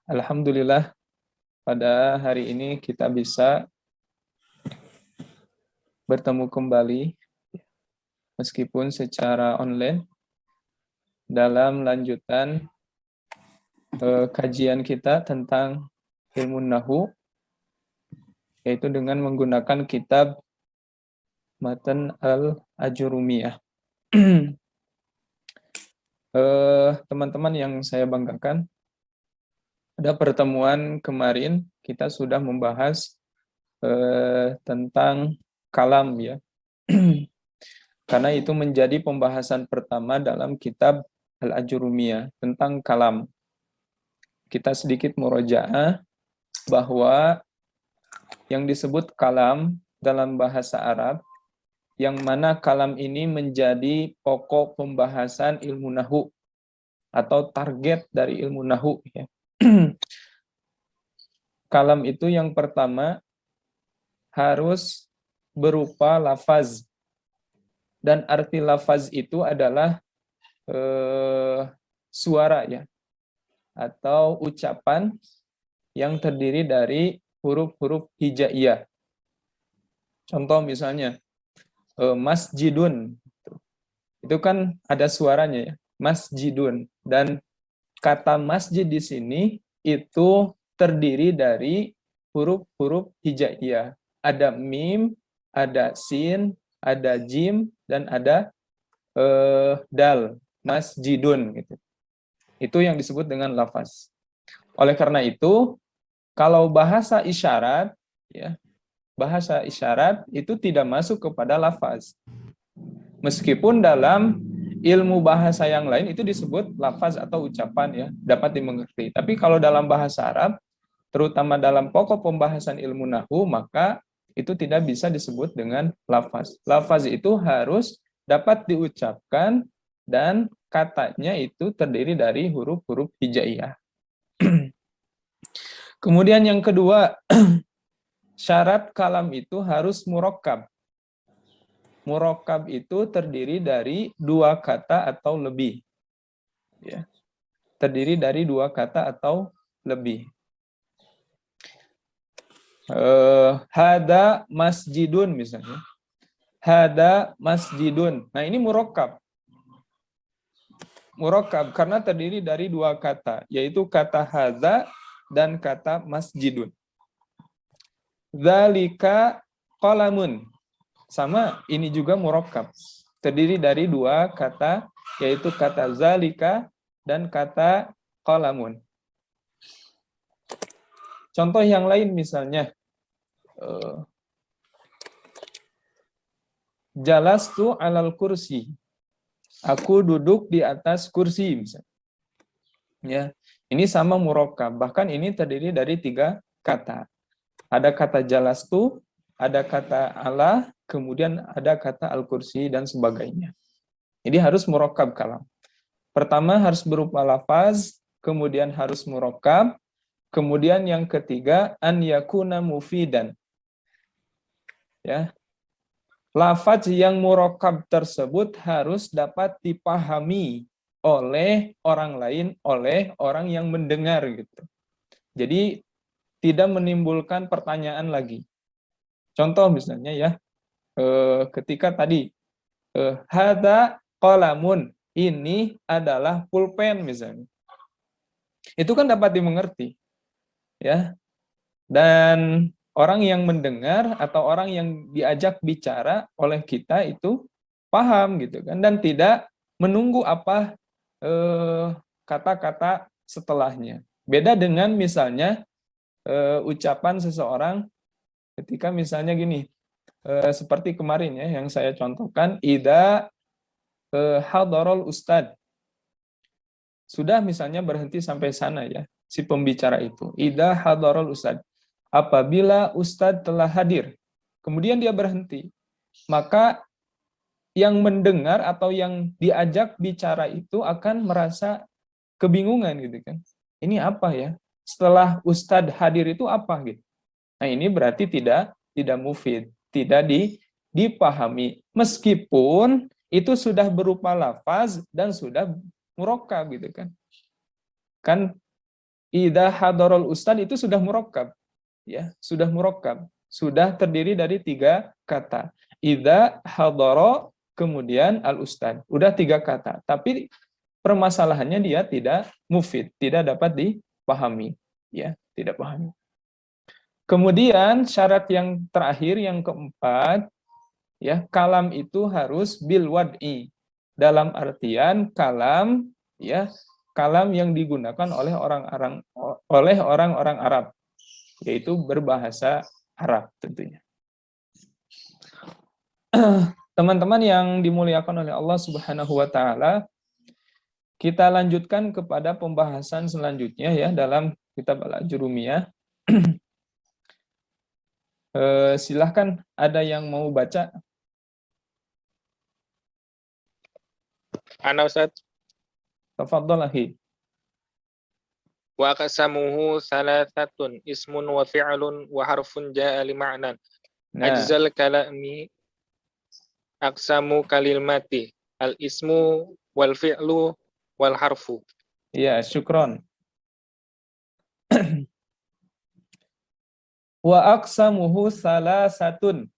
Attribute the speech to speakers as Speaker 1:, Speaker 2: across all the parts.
Speaker 1: Alhamdulillah pada hari ini kita bisa bertemu kembali meskipun secara online dalam lanjutan kajian kita tentang ilmu Nahu, yaitu dengan menggunakan kitab Matan al-Ajurumiyah. Teman-teman yang saya banggakan, pada pertemuan kemarin kita sudah membahas tentang kalam, ya. Karena itu menjadi pembahasan pertama dalam kitab Al-Ajurumiyah tentang kalam. Kita sedikit murojaah bahwa yang disebut kalam dalam bahasa Arab, yang mana kalam ini menjadi pokok pembahasan ilmu Nahu atau target dari ilmu Nahu, ya. Kalam itu yang pertama harus berupa lafaz, dan arti lafaz itu adalah suara, ya, atau ucapan yang terdiri dari huruf-huruf hijaiyah. Contoh misalnya masjidun, itu kan ada suaranya, ya, masjidun, dan kata masjid di sini itu terdiri dari huruf-huruf hijaiyah. Ada mim, ada sin, ada jim, dan ada dal, masjidun, gitu. Itu yang disebut dengan lafaz. Oleh karena itu, kalau bahasa isyarat, ya, bahasa isyarat itu tidak masuk kepada lafaz. Meskipun dalam ilmu bahasa yang lain itu disebut lafaz atau ucapan, ya, dapat dimengerti. Tapi kalau dalam bahasa Arab, terutama dalam pokok pembahasan ilmu Nahu, maka itu tidak bisa disebut dengan lafaz. Lafaz itu harus dapat diucapkan dan katanya itu terdiri dari huruf-huruf hijaiyah. Kemudian yang kedua, syarat kalam itu harus murakkab. Murakkab itu terdiri dari dua kata atau lebih, ya. Terdiri dari dua kata atau lebih. Hada masjidun misalnya. Hada masjidun. Nah, ini murakkab. Murakkab karena terdiri dari dua kata, yaitu kata hada dan kata masjidun. Dzalika qalamun. Sama, ini juga murakkab. Terdiri dari dua kata, yaitu kata zalika dan kata qalamun. Contoh yang lain misalnya, jalastu alal kursi. Aku duduk di atas kursi, misalnya. Ya, ini sama murakkab. Bahkan ini terdiri dari tiga kata. Ada kata jalastu, ada kata ala, kemudian ada kata al-kursi dan sebagainya. Jadi harus murakkab kalam. Pertama harus berupa lafaz, kemudian harus murakkab, kemudian yang ketiga an yakuna mufidan. Ya. Lafaz yang murakkab tersebut harus dapat dipahami oleh orang lain, oleh orang yang mendengar, gitu. Jadi tidak menimbulkan pertanyaan lagi. Contoh misalnya, ya, ketika tadi hada qalamun, ini adalah pulpen misalnya. Itu kan dapat dimengerti, ya. Dan orang yang mendengar atau orang yang diajak bicara oleh kita itu paham, gitu kan, dan tidak menunggu apa kata-kata setelahnya. Beda dengan misalnya ucapan seseorang ketika misalnya gini, seperti kemarin, ya, yang saya contohkan, ida hadarul ustad. Sudah misalnya berhenti sampai sana, ya, si pembicara itu. Ida hadarul ustad. Apabila ustad telah hadir. Kemudian dia berhenti. Maka yang mendengar atau yang diajak bicara itu akan merasa kebingungan, gitu kan. Ini apa, ya? Setelah ustad hadir itu apa, gitu. Nah, ini berarti tidak mufid, tidak dipahami, meskipun itu sudah berupa lafaz dan sudah murakkab, gitu kan. Kan Idza hadarul ustad itu sudah murakkab, ya, sudah murakkab, sudah terdiri dari 3 kata. Idza hadara kemudian al ustad, udah 3 kata. Tapi permasalahannya dia tidak mufid, tidak dapat dipahami, ya, tidak paham. Kemudian syarat yang terakhir yang keempat, ya, kalam itu harus bil wad'i. Dalam artian kalam, ya, kalam yang digunakan oleh orang-orang Arab, yaitu berbahasa Arab tentunya. Teman-teman yang dimuliakan oleh Allah Subhanahu wa taala, kita lanjutkan kepada pembahasan selanjutnya ya dalam kitab Al-Ajurumiyah. Silahkan ada yang mau baca.
Speaker 2: Ana Ustaz.
Speaker 1: Tafadhol akhi.
Speaker 2: Wa qasamuhu salasatun ismun wa fi'lun wa harfun ja'a li ma'nan.
Speaker 1: Nah,
Speaker 2: Ajzal kalami aqsamu kalimati al ismu wal fi'lu wal harfu.
Speaker 1: ya, syukron. Wa aqsamuhu salasatun.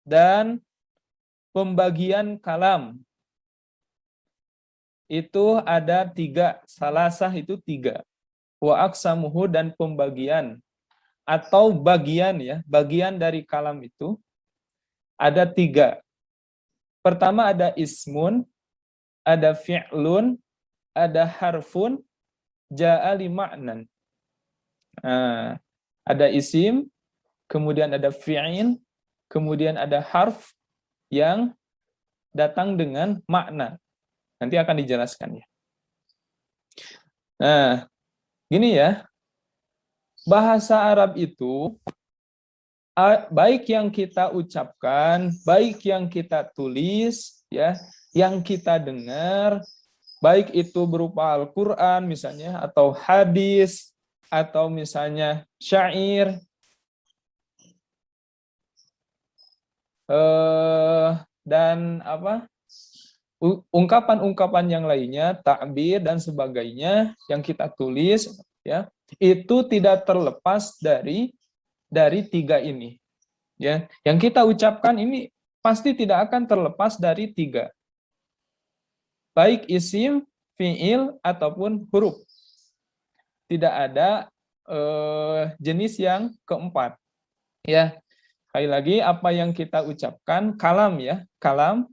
Speaker 1: Dan pembagian kalam itu ada 3, salasah itu 3. Wa aqsamuhu dan pembagian atau bagian ya, bagian dari kalam itu ada 3. Pertama ada ismun, ada fi'lun, ada harfun, ja'a li ma'nan. Nah, ada isim, kemudian ada fi'il, kemudian ada harf yang datang dengan makna. Nanti akan dijelaskan ya. Nah, gini ya. Bahasa Arab itu baik yang kita ucapkan, baik yang kita tulis ya, yang kita dengar, baik itu berupa Al-Qur'an misalnya atau hadis atau misalnya syair, dan apa? Ungkapan-ungkapan yang lainnya, takbir dan sebagainya yang kita tulis ya, itu tidak terlepas dari 3 ini. Ya, yang kita ucapkan ini pasti tidak akan terlepas dari 3. Baik isim, fiil ataupun huruf. Tidak ada jenis yang keempat. Ya, sekali lagi apa yang kita ucapkan kalam ya, kalam.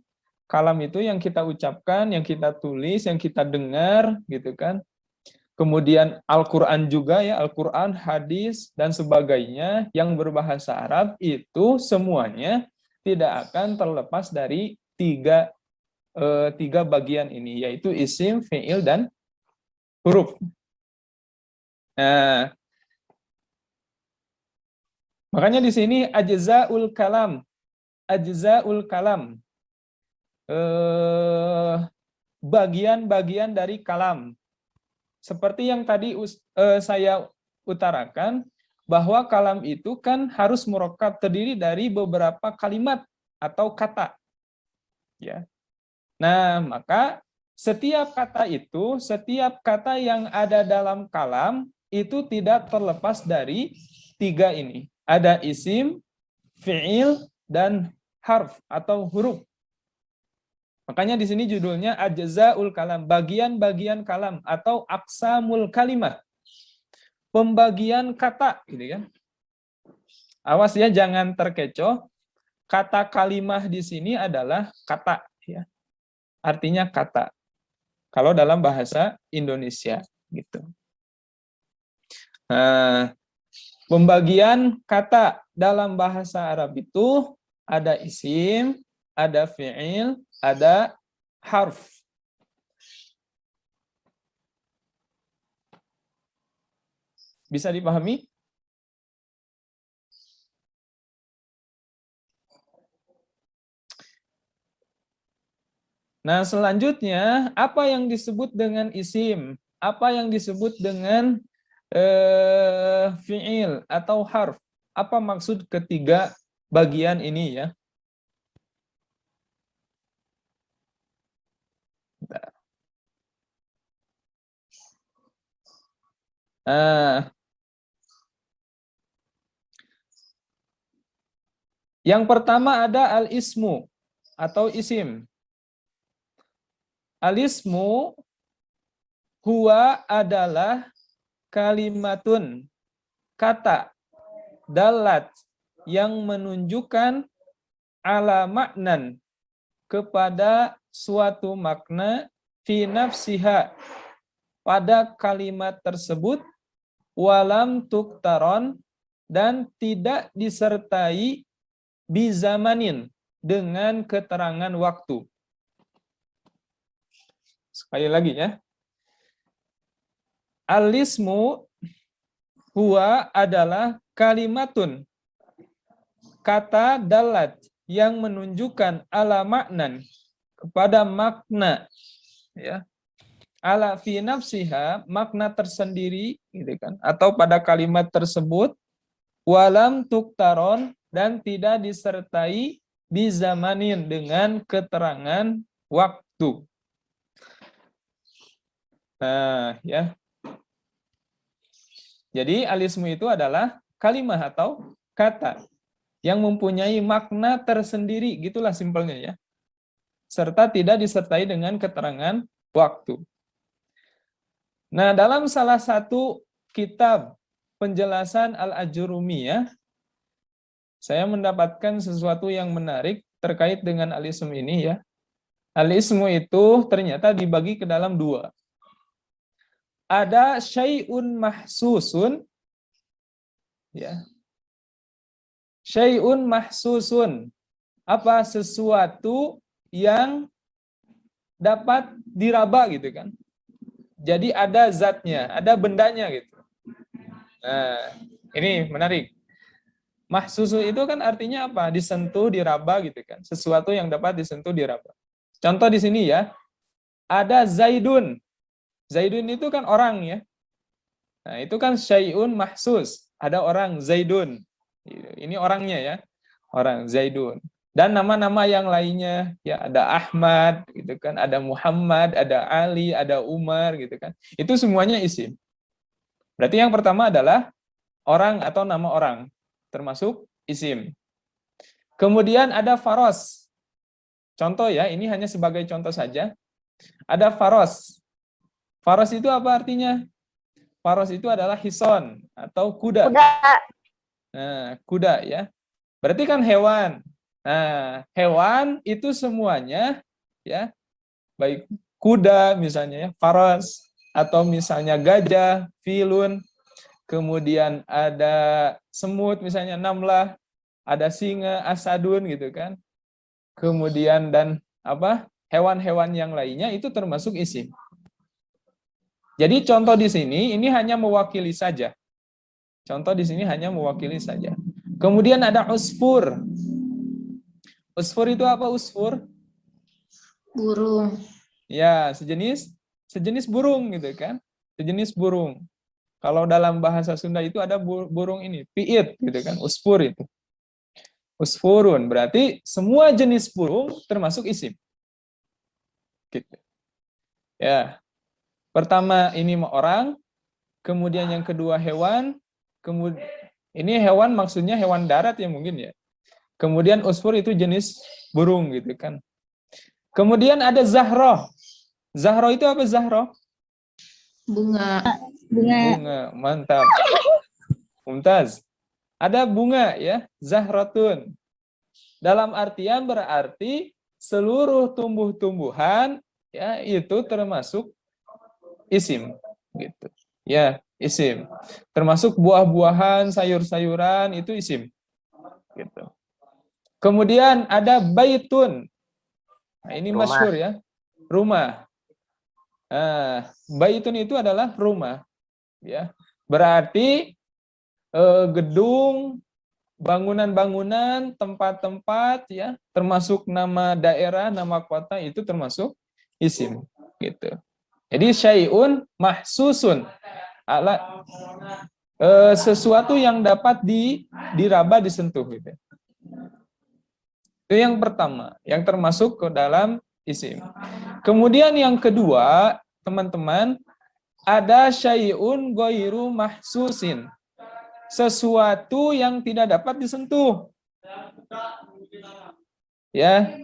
Speaker 1: Kalam itu yang kita ucapkan, yang kita tulis, yang kita dengar, gitu kan. Kemudian Al-Quran juga ya, Al-Quran, hadis, dan sebagainya yang berbahasa Arab itu semuanya tidak akan terlepas dari 3 bagian ini, yaitu isim, fi'il, dan huruf. Nah, makanya di sini ajza'ul kalam, ajza'ul kalam. Bagian-bagian dari kalam. Seperti yang tadi saya utarakan, bahwa kalam itu kan harus murakkab, terdiri dari beberapa kalimat atau kata. Ya. Nah, maka setiap kata itu, setiap kata yang ada dalam kalam itu tidak terlepas dari 3 ini. Ada isim, fi'il, dan harf atau huruf. Makanya di sini judulnya ajzaul kalam, bagian-bagian kalam atau aqsamul kalimah. Pembagian kata, gitu kan. Awas ya jangan terkecoh. Kata kalimah di sini adalah kata ya. Artinya kata. Kalau dalam bahasa Indonesia gitu. Nah, pembagian kata dalam bahasa Arab itu ada isim, ada fi'il, ada harf. Bisa dipahami? Nah, selanjutnya, apa yang disebut dengan isim? Apa yang disebut dengan fi'il atau harf? Apa maksud ketiga bagian ini ya? Nah, yang pertama ada al-ismu atau isim. Al-ismu huwa adalah kalimatun, kata, dalat, yang menunjukkan ala maknan, kepada suatu makna, fi nafsiha, pada kalimat tersebut, walam tuktaron, dan tidak disertai bizamanin, dengan keterangan waktu. Sekali lagi ya. Al-ismu huwa adalah kalimatun, kata dalat, yang menunjukkan ala maknan, kepada makna, ya, ala fi nafsiha, makna tersendiri, gitu kan, atau pada kalimat tersebut, walam tuktaron, dan tidak disertai bizamanin, dengan keterangan waktu. Nah, ya. Jadi alismu itu adalah kalimat atau kata yang mempunyai makna tersendiri, gitulah simpelnya ya. Serta tidak disertai dengan keterangan waktu. Nah, dalam salah satu kitab penjelasan Al-Ajurumiyah, saya mendapatkan sesuatu yang menarik terkait dengan alism ini ya. Alismu itu ternyata dibagi ke dalam dua. Ada syai'un mahsusun, ya. Syai'un mahsusun, apa, sesuatu yang dapat diraba gitu kan. Jadi ada zatnya, ada bendanya gitu. Nah, ini menarik. Mahsusu itu kan artinya apa? Disentuh, diraba gitu kan. Sesuatu yang dapat disentuh, diraba. Contoh di sini ya. Ada Zaidun. Zaidun itu kan orang ya. Nah, itu kan syai'un mahsus. Ada orang Zaidun. Ini orangnya ya. Orang Zaidun. Dan nama-nama yang lainnya ya, ada Ahmad gitu kan, ada Muhammad, ada Ali, ada Umar gitu kan. Itu semuanya isim. Berarti yang pertama adalah orang atau nama orang, termasuk isim. Kemudian ada faros. Contoh ya, ini hanya sebagai contoh saja. Ada faros. Faros itu apa artinya? Faros itu adalah hison atau kuda. Nah, kuda ya. Berarti kan hewan. Nah, hewan itu semuanya ya, baik kuda misalnya ya, faras, atau misalnya gajah, filun, kemudian ada semut misalnya namlah, ada singa, asadun gitu kan. Kemudian dan apa? Hewan-hewan yang lainnya itu termasuk isim. Jadi contoh di sini ini hanya mewakili saja. Contoh di sini hanya mewakili saja. Kemudian ada usfur. Usfur itu apa usfur?
Speaker 3: Burung.
Speaker 1: Ya, sejenis burung gitu kan. Sejenis burung. Kalau dalam bahasa Sunda itu ada burung ini, piit gitu kan, usfur itu. Usfurun berarti semua jenis burung termasuk isim. Gitu. Ya. Pertama ini orang, kemudian yang kedua hewan, kemudian ini hewan maksudnya hewan darat ya mungkin ya. Kemudian usfur itu jenis burung gitu kan. Kemudian ada zahroh. Zahroh itu apa zahroh?
Speaker 3: Bunga.
Speaker 1: Bunga, mantap. Mumtaz. Ada bunga ya, zahratun. Dalam artian berarti seluruh tumbuh-tumbuhan ya itu termasuk isim gitu. Ya, isim. Termasuk buah-buahan, sayur-sayuran itu isim. Gitu. Kemudian ada baitun. Nah, ini masyhur ya. Rumah. Nah, baitun itu adalah rumah. Ya. Berarti gedung, bangunan-bangunan, tempat-tempat ya, termasuk nama daerah, nama kota itu termasuk isim gitu. Jadi syai'un mahsusun, ala sesuatu yang dapat diraba, disentuh gitu. Itu yang pertama, yang termasuk ke dalam isim. Kemudian yang kedua, teman-teman, ada syai'un ghairu mahsusin. Sesuatu yang tidak dapat disentuh. Ya.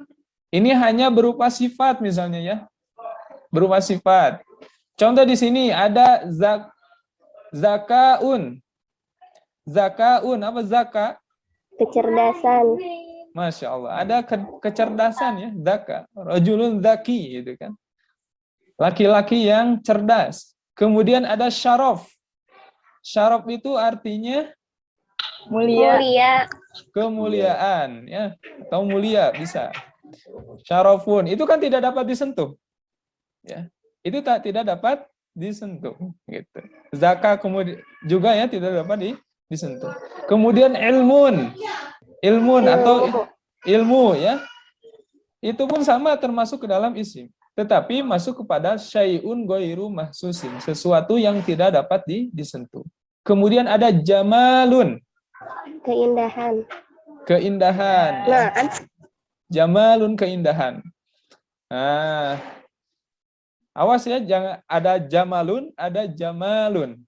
Speaker 1: Ini hanya berupa sifat misalnya ya. Berupa sifat. Contoh di sini ada zakaun. Zakaun, apa zaka?
Speaker 4: Kecerdasan.
Speaker 1: Masya Allah. Ada kecerdasan ya, zaka. Rajulun zaki, gitu kan. Laki-laki yang cerdas. Kemudian ada syaraf. Syaraf itu artinya
Speaker 4: Mulia.
Speaker 1: kemuliaan, ya, atau mulia bisa. Syarafun itu kan tidak dapat disentuh, ya. Itu tidak dapat disentuh, gitu. Zakat kemudian juga ya tidak dapat disentuh. Kemudian ilmun atau ilmu, ya. Itu pun sama termasuk ke dalam isim. Tetapi masuk kepada syai'un ghairu mahsusin, sesuatu yang tidak dapat disentuh. Kemudian ada jamalun.
Speaker 4: Keindahan.
Speaker 1: Keindahan.
Speaker 4: Nah,
Speaker 1: Jamalun, keindahan. Nah, awas ya, jangan ada jamalun, ada jamalun.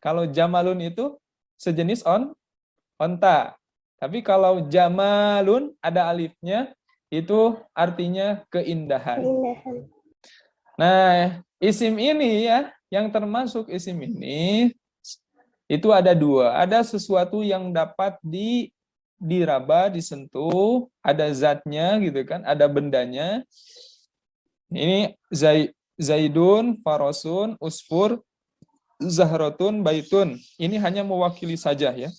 Speaker 1: Kalau jamalun itu sejenis onta. Tapi kalau jamalun ada alifnya, itu artinya keindahan.
Speaker 4: keindahan.
Speaker 1: Nah, isim ini ya, yang termasuk isim ini, itu ada dua. Ada sesuatu yang dapat diraba, disentuh, ada zatnya gitu kan, ada bendanya. Ini zaidun, farosun, usfur, zahratun, baitun. Ini hanya mewakili saja ya.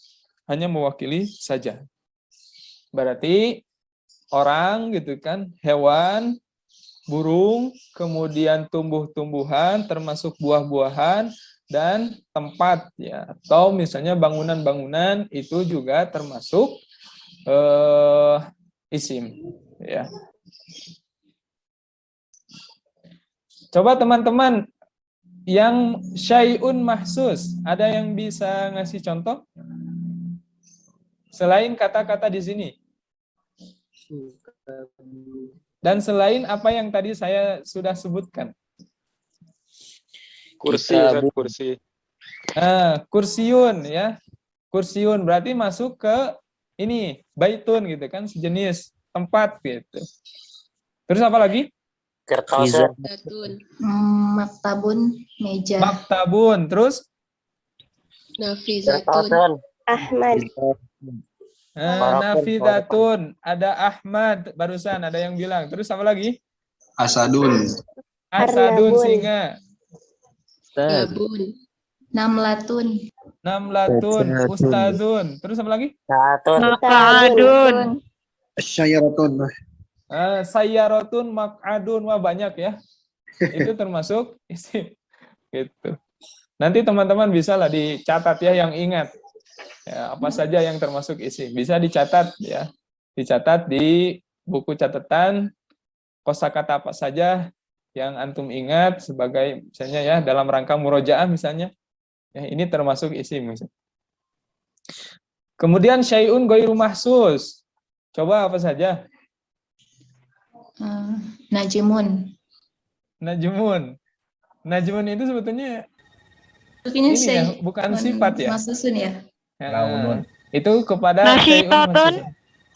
Speaker 1: Hanya mewakili saja. Berarti orang gitu kan, hewan, burung, kemudian tumbuh-tumbuhan, termasuk buah-buahan, dan tempat ya, atau misalnya bangunan-bangunan itu juga termasuk isim ya. Coba teman-teman yang syai'un mahsus, ada yang bisa ngasih contoh selain kata-kata di sini dan selain apa yang tadi saya sudah sebutkan?
Speaker 2: Kursi, Ustaz, kursi.
Speaker 1: Kursiun ya. Kursiun berarti masuk ke ini, baitun gitu kan, sejenis tempat gitu. Terus apa lagi?
Speaker 5: Kertas.
Speaker 3: Maktabun, meja.
Speaker 1: Maktabun, terus
Speaker 3: Nafizatun.
Speaker 4: Ahmad.
Speaker 1: Nafidatun, ada Ahmad barusan ada yang bilang. Terus apa lagi?
Speaker 6: Asadun.
Speaker 1: Asadun,
Speaker 4: Arnabun.
Speaker 1: singa.
Speaker 3: Babun. Namlatun.
Speaker 1: Namlatun, ustazun. Terus apa lagi?
Speaker 4: Maq'adun.
Speaker 6: Asyayaratun.
Speaker 1: Sayyaratun, mak'adun. Wah, banyak ya. Itu termasuk isim. Gitu. Nanti teman-teman bisa lah dicatat ya yang ingat. Ya, apa saja yang termasuk isim. Bisa dicatat ya. Dicatat di buku catatan kosakata apa saja yang antum ingat sebagai misalnya ya dalam rangka murojaah misalnya. Ya, ini termasuk isim misalnya. Kemudian syai'un ghairu mahsus. Coba apa saja?
Speaker 3: Najmun.
Speaker 1: Najmun. Najmun itu sebetulnya
Speaker 3: Ini
Speaker 1: ya, bukan sifat ya.
Speaker 3: Mahsusun ya.
Speaker 7: Launun.
Speaker 1: Itu kepada syai'un mahsus.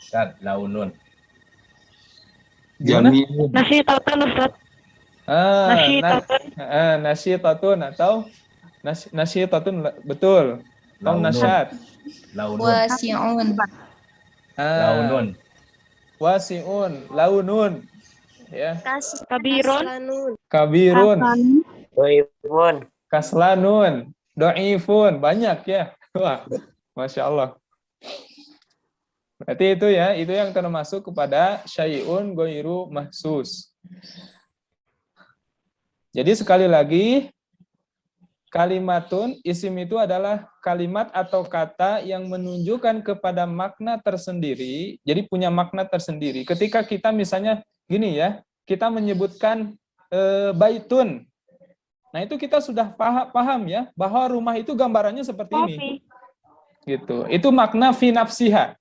Speaker 7: Ustaz, launun.
Speaker 1: Gimana?
Speaker 5: Nasyitatun, Ustaz.
Speaker 1: Nasyitatun atau nasyitatun, betul. Atau nasyat.
Speaker 7: Launun.
Speaker 3: Wasi'un.
Speaker 7: Launun.
Speaker 1: Wasi'un, launun. Ya.
Speaker 5: Kabirun.
Speaker 1: Kabirun,
Speaker 5: Doibun.
Speaker 1: kaslanun, do'ifun, banyak ya. Wah, Masya Allah. Berarti itu ya, itu yang termasuk kepada syai'un ghairu mahsus. Jadi sekali lagi, kalimatun, isim itu adalah kalimat atau kata yang menunjukkan kepada makna tersendiri, jadi punya makna tersendiri. Ketika kita misalnya gini ya, kita menyebutkan baitun. Nah, itu kita sudah paham ya, bahwa rumah itu gambarannya seperti ini. Gitu. Itu makna fi nafsiha.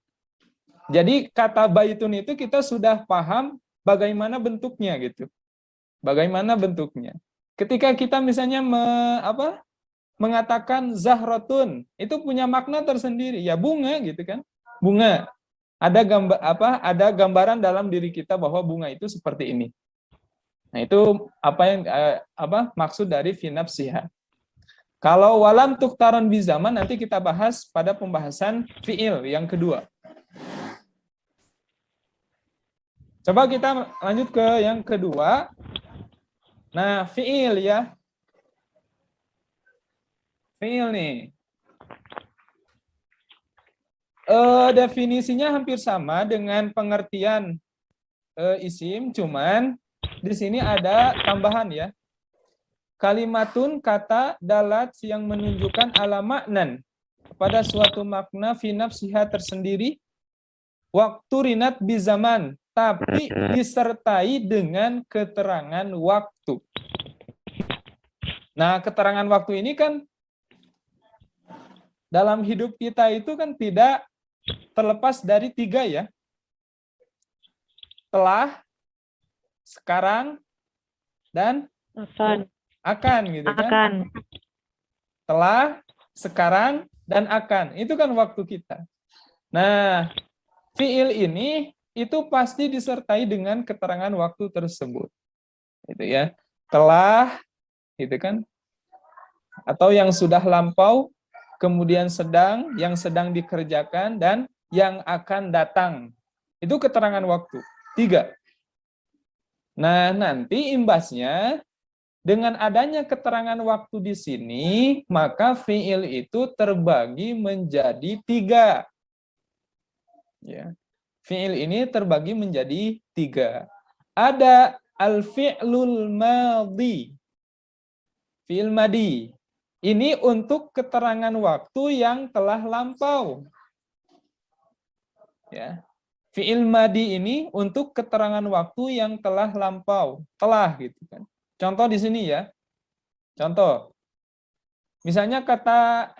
Speaker 1: Jadi kata baitun itu kita sudah paham bagaimana bentuknya gitu. Bagaimana bentuknya. Ketika kita misalnya mengatakan zahrotun, itu punya makna tersendiri, ya bunga gitu kan. Bunga. Ada gambaran dalam diri kita bahwa bunga itu seperti ini. Nah, itu maksud dari fi nafsiha. Kalau walam tuktaron bi zaman nanti kita bahas pada pembahasan fiil yang kedua. Coba kita lanjut ke yang kedua. Nah, fiil ya. Fiil nih. Definisinya hampir sama dengan pengertian isim, cuman di sini ada tambahan ya. Kalimatun kata dalat yang menunjukkan ala maknan pada suatu makna fi nafsiha tersendiri, waktu rinat bi zaman, tapi disertai dengan keterangan waktu. Nah, keterangan waktu ini kan dalam hidup kita itu kan tidak terlepas dari 3 ya. Telah, sekarang, dan akan gitu kan.
Speaker 5: Akan.
Speaker 1: Telah, sekarang, dan akan. Itu kan waktu kita. Nah, fiil ini itu pasti disertai dengan keterangan waktu tersebut. Gitu ya. Telah, gitu kan. Atau yang sudah lampau, kemudian sedang, yang sedang dikerjakan, dan yang akan datang. Itu keterangan waktu. 3. Nah, nanti imbasnya, dengan adanya keterangan waktu di sini, maka fiil itu terbagi menjadi 3. Ya. Fiil ini terbagi menjadi 3. Ada al-fi'lul madhi. Fi'il madi. Ini untuk keterangan waktu yang telah lampau. Ya. Fi'il madi ini untuk keterangan waktu yang telah lampau. Telah gitu kan. Contoh di sini ya. Contoh. Misalnya kata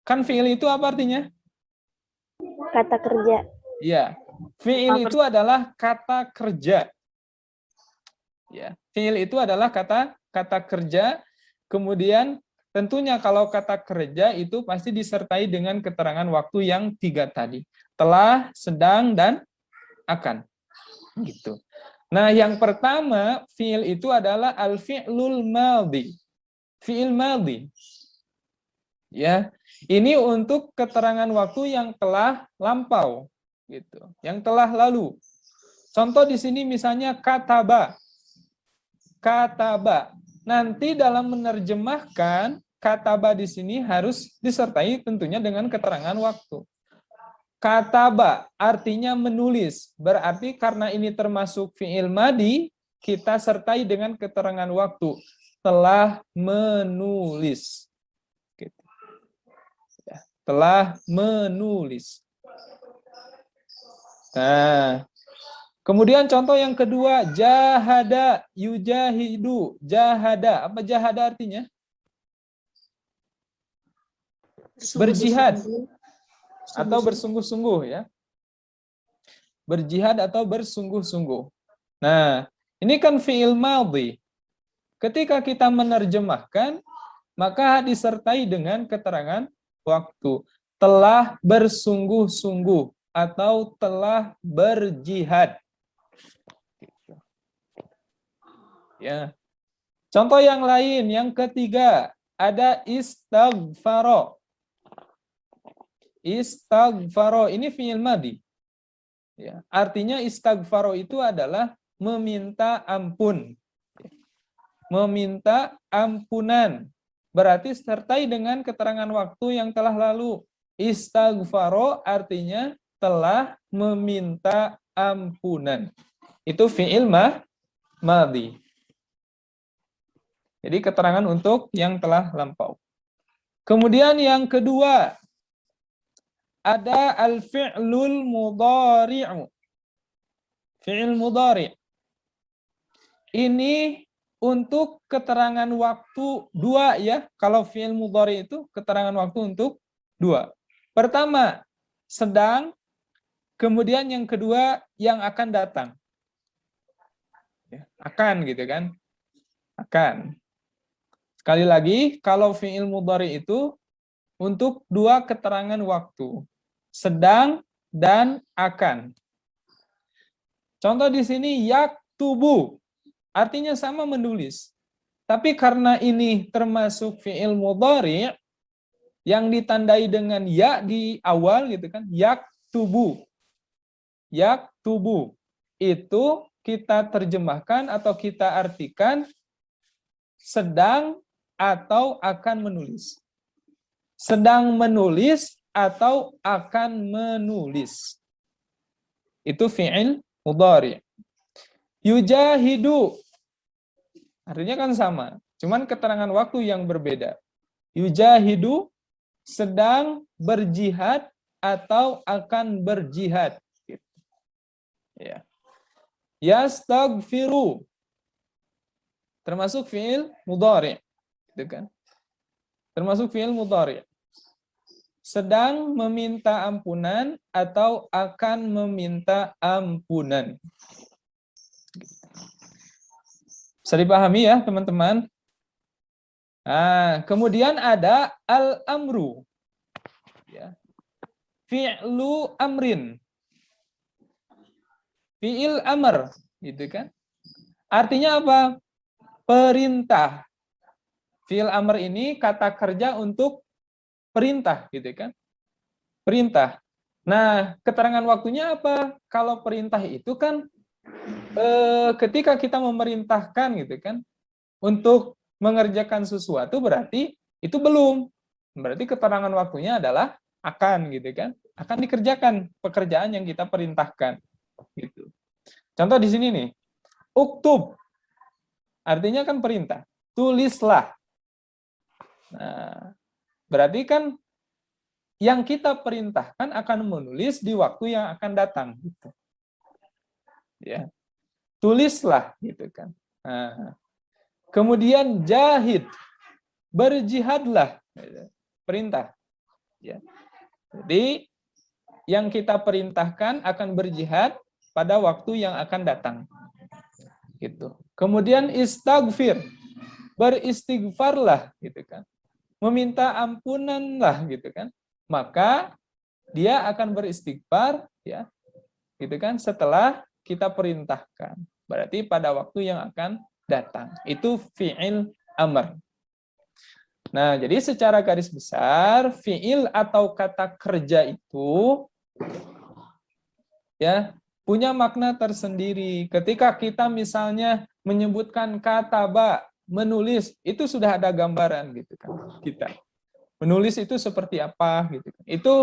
Speaker 1: kan fi'il itu apa artinya?
Speaker 4: Kata kerja.
Speaker 1: Ya. Fi'il itu adalah kata kerja. Ya, fi'il itu adalah kata kerja. Kemudian tentunya kalau kata kerja itu pasti disertai dengan keterangan waktu yang 3 tadi. Telah, sedang, dan akan. Gitu. Nah, yang pertama fi'il itu adalah al-fi'lul madhi. Fi'il madhi. Ya, ini untuk keterangan waktu yang telah lampau, gitu. Yang telah lalu. Contoh di sini misalnya kataba. Kataba. Nanti dalam menerjemahkan kataba di sini harus disertai tentunya dengan keterangan waktu. Kataba artinya menulis. Berarti karena ini termasuk fi'il madi, kita sertai dengan keterangan waktu. Telah menulis. Gitu. Ya, telah menulis. Nah, kemudian contoh yang kedua, jahada, yujahidu, jahada. Apa jahada artinya? Berjihad atau bersungguh-sungguh ya. Berjihad atau bersungguh-sungguh. Nah, ini kan fi'il madhi. Ketika kita menerjemahkan, maka disertai dengan keterangan waktu. Telah bersungguh-sungguh atau telah berjihad. Ya. Contoh yang lain, yang ketiga, ada istaghfaro. Istaghfaro ini fi'il madi. Ya, artinya istaghfaro itu adalah meminta ampun. Meminta ampunan. Berarti sertai dengan keterangan waktu yang telah lalu. Istaghfaro artinya telah meminta ampunan. Itu fi'il madi. Jadi keterangan untuk yang telah lampau. Kemudian yang kedua, ada al-fi'lul mudhari'u. Fi'il mudhari'. Ini untuk keterangan waktu 2 ya. Kalau fi'il mudhari' itu keterangan waktu untuk 2. Pertama, sedang. Kemudian yang kedua, yang akan datang. Ya, akan gitu kan. Akan. Sekali lagi, kalau fi'il mudhari itu untuk dua keterangan waktu, sedang dan akan. Contoh di sini yaktubu, artinya sama menulis. Tapi karena ini termasuk fi'il mudhari yang ditandai dengan ya di awal gitu kan, yaktubu. Yaktubu itu kita terjemahkan atau kita artikan sedang atau akan menulis. Sedang menulis atau akan menulis. Itu fi'il mudhari. Yujahidu. Artinya kan sama, cuman keterangan waktu yang berbeda. Yujahidu sedang berjihad atau akan berjihad. Ya. Yastaghfiru termasuk fi'il mudhari, gitu kan? Termasuk fi'il mudhari. Sedang meminta ampunan atau akan meminta ampunan. Bisa dipahami ya, teman-teman? Nah, kemudian ada al-amru. Ya. Fi'lu amrin. Fi'il amr, gitu kan? Artinya apa? Perintah. Fi'il amr ini kata kerja untuk perintah, gitu kan? Perintah. Nah, keterangan waktunya apa? Kalau perintah itu kan ketika kita memerintahkan, gitu kan, untuk mengerjakan sesuatu berarti itu belum. Berarti keterangan waktunya adalah akan, gitu kan? Akan dikerjakan pekerjaan yang kita perintahkan, gitu. Contoh di sini nih. Uktub. Artinya kan perintah. Tulislah. Nah, berarti kan yang kita perintahkan akan menulis di waktu yang akan datang, gitu. Ya. Tulislah, gitu kan. Nah, kemudian jahid. Berjihadlah. Perintah. Ya. Jadi yang kita perintahkan akan berjihad pada waktu yang akan datang. Gitu. Kemudian istaghfir. Beristighfarlah, gitu kan. Meminta ampunanlah, gitu kan. Maka dia akan beristighfar, ya. Gitu kan, setelah kita perintahkan. Berarti pada waktu yang akan datang. Itu fi'il amr. Nah, jadi secara garis besar, fi'il atau kata kerja itu ya punya makna tersendiri. Ketika kita misalnya menyebutkan kata ba, menulis, itu sudah ada gambaran, gitu kan, kita. Menulis itu seperti apa, gitu kan. Itu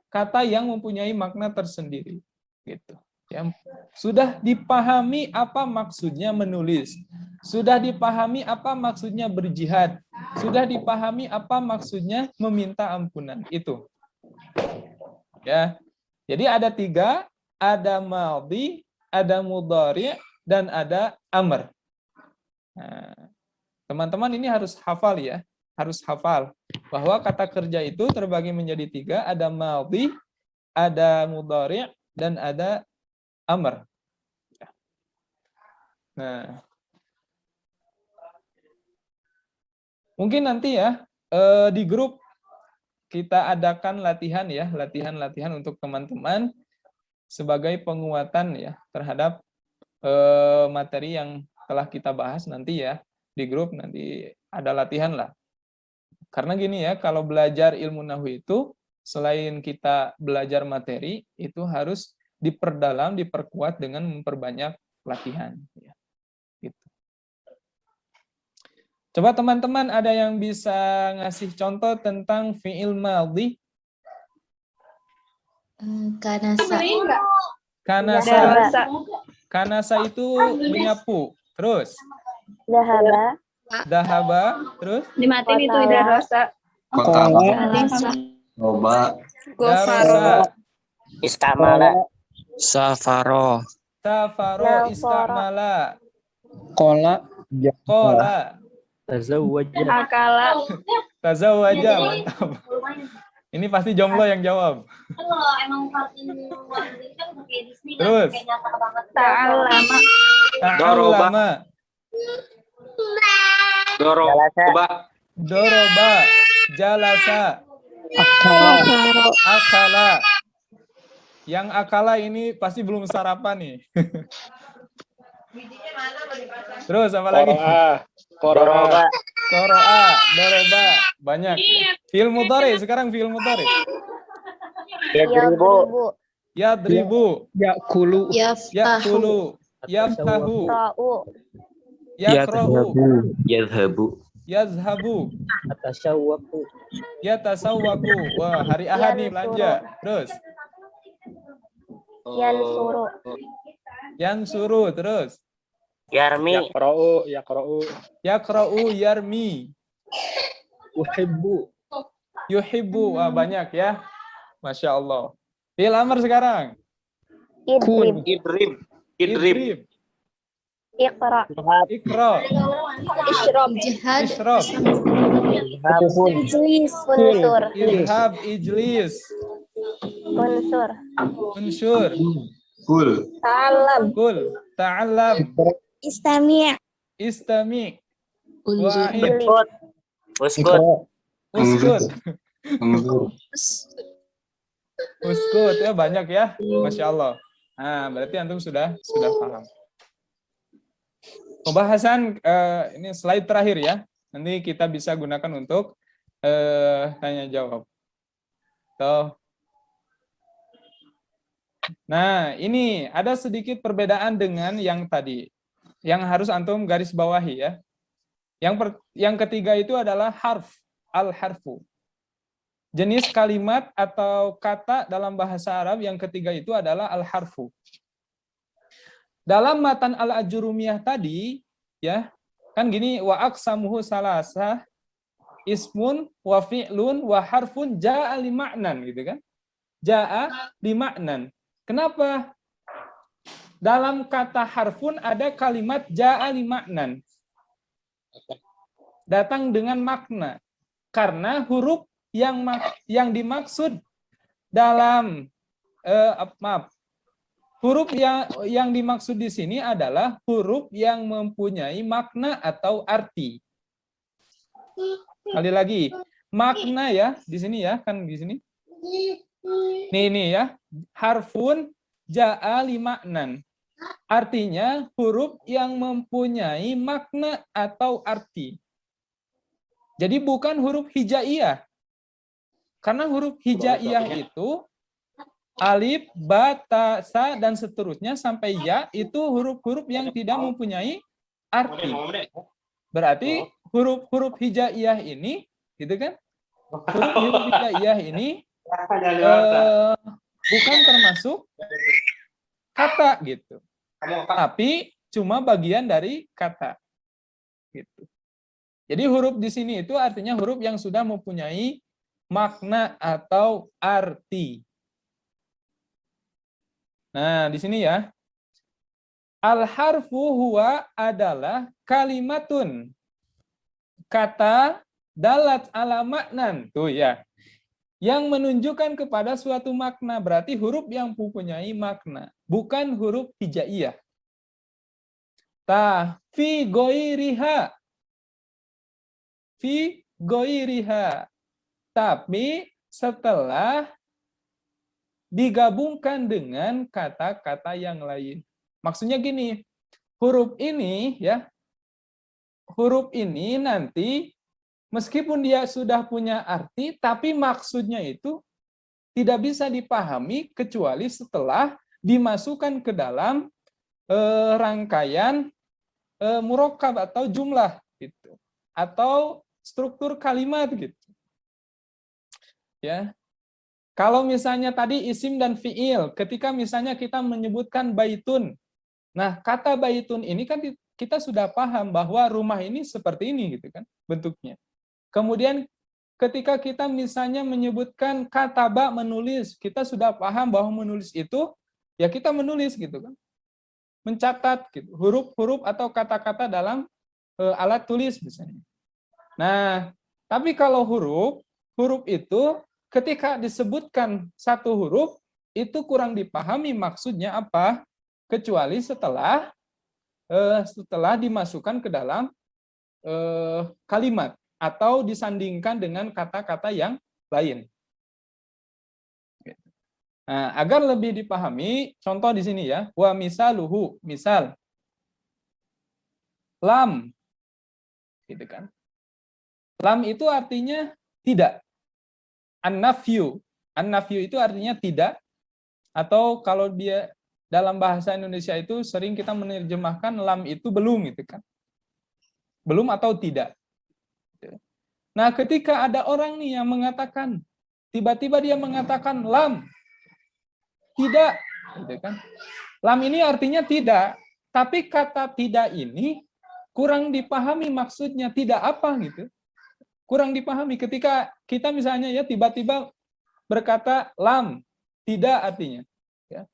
Speaker 1: kata yang mempunyai makna tersendiri, gitu. Yang sudah dipahami apa maksudnya menulis, sudah dipahami apa maksudnya berjihad, sudah dipahami apa maksudnya meminta ampunan, itu. Ya, jadi ada 3, ada madhi, ada mudhari, dan ada amr. Nah, teman-teman ini harus hafal ya, harus hafal bahwa kata kerja itu terbagi menjadi 3, ada madhi, ada mudhari, dan ada amr. Nah, mungkin nanti ya di grup kita adakan latihan ya, latihan-latihan untuk teman-teman sebagai penguatan ya terhadap materi yang telah kita bahas nanti ya di grup, nanti ada latihan lah. Karena gini ya, kalau belajar ilmu nahwu itu selain kita belajar materi, itu harus diperdalam, diperkuat dengan memperbanyak latihan. Ya. Gitu. Coba teman-teman ada yang bisa ngasih contoh tentang fi'il madhi?
Speaker 3: Kanasa.
Speaker 1: Kanasa. Kanasa itu menyapu. Terus?
Speaker 4: Dahaba.
Speaker 1: Dahaba. Terus?
Speaker 8: Dimatiin itu ida dosa.
Speaker 6: Kotaba.
Speaker 3: Kanasa.
Speaker 6: Loba.
Speaker 1: Darasa.
Speaker 5: Istamala.
Speaker 9: Safaro.
Speaker 1: Safaro. Istamala.
Speaker 9: Kola.
Speaker 1: Kola.
Speaker 9: Tazawwaja.
Speaker 8: Akala.
Speaker 1: Tazawaja. Mantap. Ini pasti jomblo yang jawab.
Speaker 10: Kalau emang kartun luar negeri kan kayak Disney kan
Speaker 1: Terus.
Speaker 10: kayak nyata banget.
Speaker 8: Ta'allama.
Speaker 1: Ta'allama.
Speaker 5: Jalasa.
Speaker 1: Doroba. Jalasa. Akala. Yang akala ini pasti belum sarapan nih. Terus apa lagi?
Speaker 5: Doroba.
Speaker 1: Qoro'a, doroba. Banyak. Fi'il mudhari, sekarang fi'il mudhari.
Speaker 5: Yadribu.
Speaker 1: Yadribu,
Speaker 9: Yakulu.
Speaker 3: Yaftahu.
Speaker 1: yakulu, yaftahu,
Speaker 4: Ra'u.
Speaker 1: yakra'u,
Speaker 5: Yadhabu.
Speaker 1: yazhabu,
Speaker 9: Atasawwaku.
Speaker 1: yatasawwaku. Wah, hari Ahad nih belanja. Terus,
Speaker 4: Yansuru.
Speaker 1: yansuru, terus.
Speaker 5: Yarmi.
Speaker 1: Yakra'u, yarmi,
Speaker 9: Uhibbu.
Speaker 1: yuhibbu. Wah, banyak ya. Masya Allah. Fi'il amr sekarang.
Speaker 4: Idrib.
Speaker 1: Idrib,
Speaker 4: Iqra.
Speaker 1: ikra,
Speaker 3: Isyrab. Jihad.
Speaker 1: ishrab,
Speaker 4: Ijlis. Unsur.
Speaker 1: idhab, ijlis,
Speaker 4: Unsur.
Speaker 1: unsyur,
Speaker 6: Kul.
Speaker 4: Ta'alam.
Speaker 1: kul, ta'allam,
Speaker 4: Istami'.
Speaker 1: istami',
Speaker 3: Unzur.
Speaker 1: wa'id,
Speaker 5: Uskut.
Speaker 1: uskut,
Speaker 6: Unzur.
Speaker 1: uskut. Ya banyak ya, Masya Allah. Nah, berarti antum sudah paham. Pembahasan ini slide terakhir ya. Nanti kita bisa gunakan untuk tanya jawab. Tuh. Nah, ini ada sedikit perbedaan dengan yang tadi. Yang harus antum garis bawahi ya. Yang ketiga itu adalah harf, al-harfu. Jenis kalimat atau kata dalam bahasa Arab yang ketiga itu adalah al-harfu. Dalam matan al-ajurumiyah tadi, ya, kan gini, wa aqsamuhu salasa, ismun, wa fi'lun, wa harfun, ja'a li ma'nan, gitu kan. Ja'a li ma'nan. Kenapa? Dalam kata harfun ada kalimat ja'a li ma'nan. Datang dengan makna. Karena huruf yang dimaksud dalam huruf yang dimaksud di sini adalah huruf yang mempunyai makna atau arti. Kali lagi, makna ya di sini ya, kan di sini. Nih ya, harfun ja'a li ma'nan. Artinya huruf yang mempunyai makna atau arti. Jadi bukan huruf hijaiyah. Karena huruf hijaiyah itu alif, ba, ta, sa, dan seterusnya sampai ya itu huruf-huruf yang tidak mempunyai arti. Berarti huruf-huruf hijaiyah ini, gitu kan? Huruf hijaiyah ini bukan termasuk kata gitu. Tapi cuma bagian dari kata. Gitu. Jadi huruf di sini itu artinya huruf yang sudah mempunyai makna atau arti. Nah, di sini ya. Al-harfu huwa adalah kalimatun. Kata dalat ala maknan. Tuh ya. Yang menunjukkan kepada suatu makna. Berarti huruf yang mempunyai makna. Bukan huruf hijaiyah. Fi goiriha. Fi goiriha. Tapi setelah digabungkan dengan kata-kata yang lain. Maksudnya gini, huruf ini ya, huruf ini nanti meskipun dia sudah punya arti, tapi maksudnya itu tidak bisa dipahami kecuali setelah dimasukkan ke dalam rangkaian murakkab atau jumlah gitu, atau struktur kalimat gitu. Ya. Kalau misalnya tadi isim dan fiil, ketika misalnya kita menyebutkan baitun. Nah, kata baitun ini kan kita sudah paham bahwa rumah ini seperti ini gitu kan bentuknya. Kemudian ketika kita misalnya menyebutkan kataba menulis, kita sudah paham bahwa menulis itu ya kita menulis gitu kan. Mencatat gitu, huruf-huruf atau kata-kata dalam alat tulis misalnya. Nah, tapi kalau huruf itu ketika disebutkan satu huruf, itu kurang dipahami maksudnya apa, kecuali setelah dimasukkan ke dalam kalimat atau disandingkan dengan kata-kata yang lain. Nah, agar lebih dipahami, contoh di sini ya, wa misaluhu, misal lam, gitu kan? Lam itu artinya tidak. An-nafyu, an-nafyu itu artinya tidak, atau kalau dia dalam bahasa Indonesia itu sering kita menerjemahkan lam itu belum, gitu kan? Belum atau tidak. Nah, ketika ada orang nih yang mengatakan, tiba-tiba dia mengatakan lam, tidak, gitu kan? Lam ini artinya tidak, tapi kata tidak ini kurang dipahami maksudnya, tidak apa gitu. Kurang dipahami ketika kita misalnya ya tiba-tiba berkata lam, tidak artinya. Ya.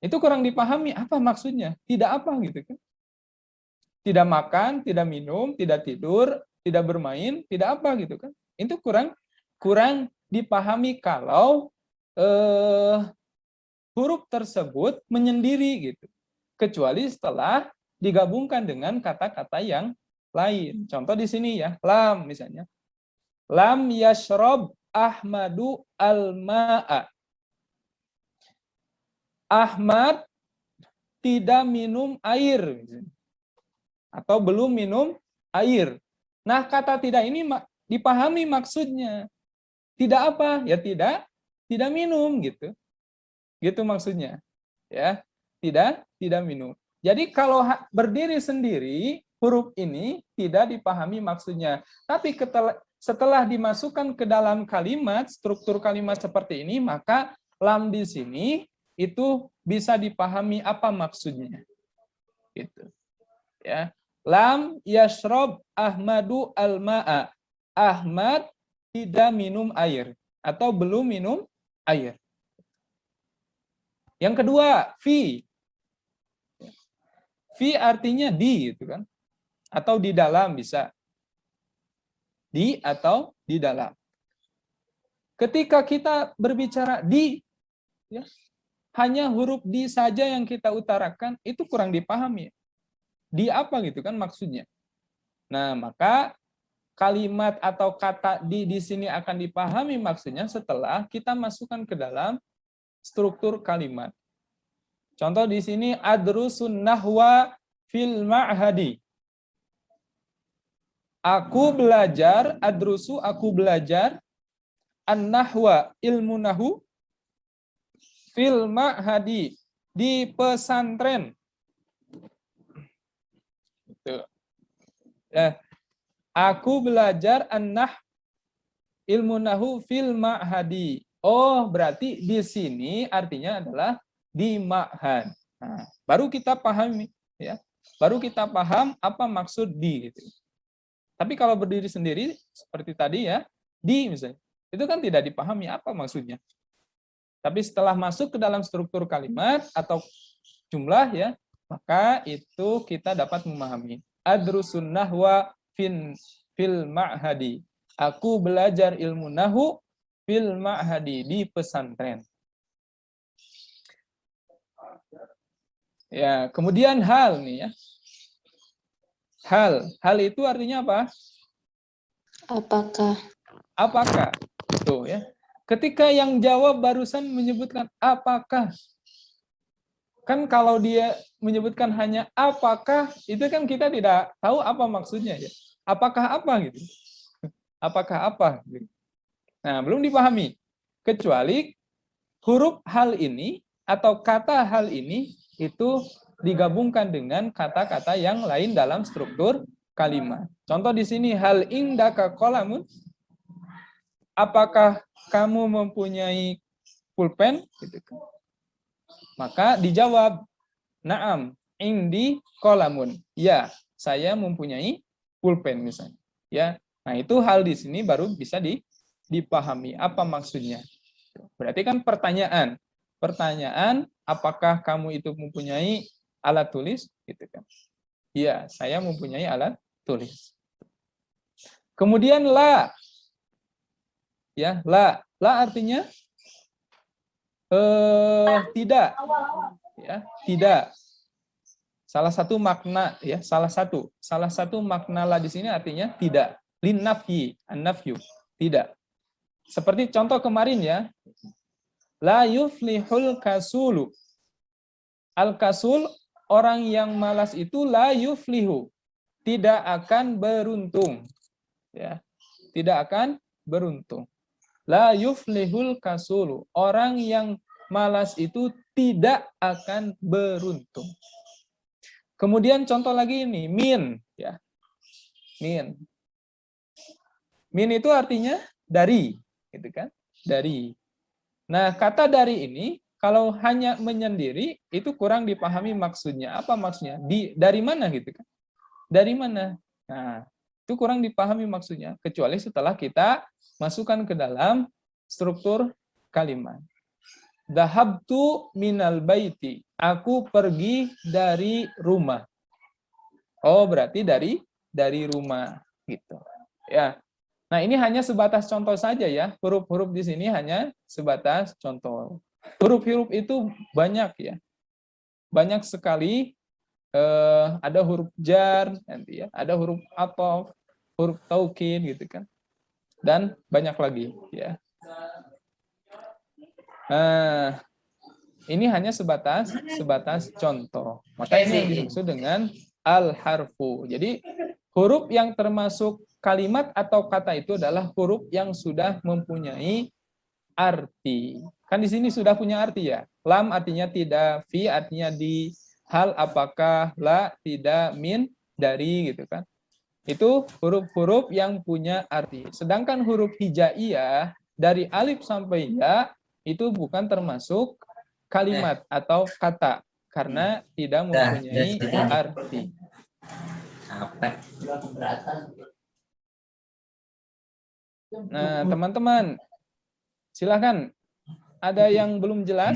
Speaker 1: Itu kurang dipahami apa maksudnya, tidak apa gitu kan. Tidak makan, tidak minum, tidak tidur, tidak bermain, tidak apa gitu kan. Itu kurang dipahami kalau huruf tersebut menyendiri gitu. Kecuali setelah digabungkan dengan kata-kata yang lain. Contoh di sini ya, lam misalnya. Lam yashrob Ahmadu al-ma'a. Ahmad tidak minum air. Atau belum minum air. Nah, kata tidak ini dipahami maksudnya. Tidak apa? Ya tidak minum gitu. Gitu maksudnya. Ya, tidak minum. Jadi kalau berdiri sendiri, huruf ini tidak dipahami maksudnya. Tapi setelah dimasukkan ke dalam kalimat, struktur kalimat seperti ini, maka lam di sini itu bisa dipahami apa maksudnya. Gitu. Ya. Lam yashrob Ahmadu al-ma'a. Ahmad tidak minum air atau belum minum air. Yang kedua, fi. Fi artinya di, gitu kan? Atau di dalam bisa. Di atau di dalam. Ketika kita berbicara di, ya, hanya huruf di saja yang kita utarakan, itu kurang dipahami. Di apa gitu kan maksudnya? Nah, maka kalimat atau kata di sini akan dipahami maksudnya setelah kita masukkan ke dalam struktur kalimat. Contoh di sini adrusun nahwa fil ma'hadi. Aku belajar, adrusu aku belajar an-nahwa ilmu nahu fil ma'hadi di pesantren. Itu. Aku belajar an-nah ilmu nahu fil ma'hadi. Oh, berarti di sini artinya adalah di ma'had. Nah, baru kita pahami ya. Baru kita paham apa maksud di gitu. Tapi kalau berdiri sendiri seperti tadi ya, di misalnya, itu kan tidak dipahami apa maksudnya. Tapi setelah masuk ke dalam struktur kalimat atau jumlah ya, maka itu kita dapat memahami. Adrusun nahwa fil ma'hadi. Aku belajar ilmu nahu fil ma'hadi di pesantren. Ya, kemudian hal nih ya. Hal itu artinya apa?
Speaker 3: Apakah?
Speaker 1: Apakah? Tuh ya. Ketika yang jawab barusan menyebutkan apakah. Kan kalau dia menyebutkan hanya apakah, itu kan kita tidak tahu apa maksudnya ya. Apakah apa gitu. Apakah apa gitu. Nah, belum dipahami. Kecuali huruf hal ini atau kata hal ini itu digabungkan dengan kata-kata yang lain dalam struktur kalimat. Contoh di sini hal indaka qalamun. Apakah kamu mempunyai pulpen? Gitu. Maka dijawab na'am indi qalamun. Ya, saya mempunyai pulpen misalnya. Ya. Nah, itu hal di sini baru bisa dipahami apa maksudnya. Berarti kan pertanyaan. Pertanyaan, apakah kamu itu mempunyai alat tulis? Gitu kan. Iya, saya mempunyai alat tulis. Kemudian la. Ya, la. La artinya tidak, ya, tidak. Salah satu makna, ya, salah satu makna la di sini artinya tidak. Lin nafyi, an-nafyu, tidak. Seperti contoh kemarin ya, la yuflihul kasulu. Al-kasul, orang yang malas itu la yuflihu, tidak akan beruntung. Ya, tidak akan beruntung. La yuflihul kasulu, orang yang malas itu tidak akan beruntung. Kemudian contoh lagi ini, min, ya. Min. Min itu artinya dari, gitu kan? Dari. Nah, kata dari ini kalau hanya menyendiri itu kurang dipahami maksudnya. Apa maksudnya? Dari mana gitu kan? Dari mana? Nah, itu kurang dipahami maksudnya kecuali setelah kita masukkan ke dalam struktur kalimat. Dhahabtu minal baiti. Aku pergi dari rumah. Oh, berarti dari rumah gitu. Ya. Nah, ini hanya sebatas contoh saja ya. Huruf-huruf di sini hanya sebatas contoh. Huruf-huruf itu banyak ya. Banyak sekali, ada huruf jar nanti ya, ada huruf athof, huruf taukid gitu kan. Dan banyak lagi ya. Nah, ini hanya sebatas contoh. Maka ini dimaksud dengan al-harfu. Jadi huruf yang termasuk kalimat atau kata itu adalah huruf yang sudah mempunyai arti. Kan di sini sudah punya arti ya. Lam artinya tidak, fi artinya di, hal apakah, la tidak, min dari gitu kan. Itu huruf-huruf yang punya arti. Sedangkan huruf hijaiyah dari alif sampai ya itu bukan termasuk kalimat atau kata karena tidak mempunyai arti. Nah, teman-teman, silakan. Ada yang belum jelas?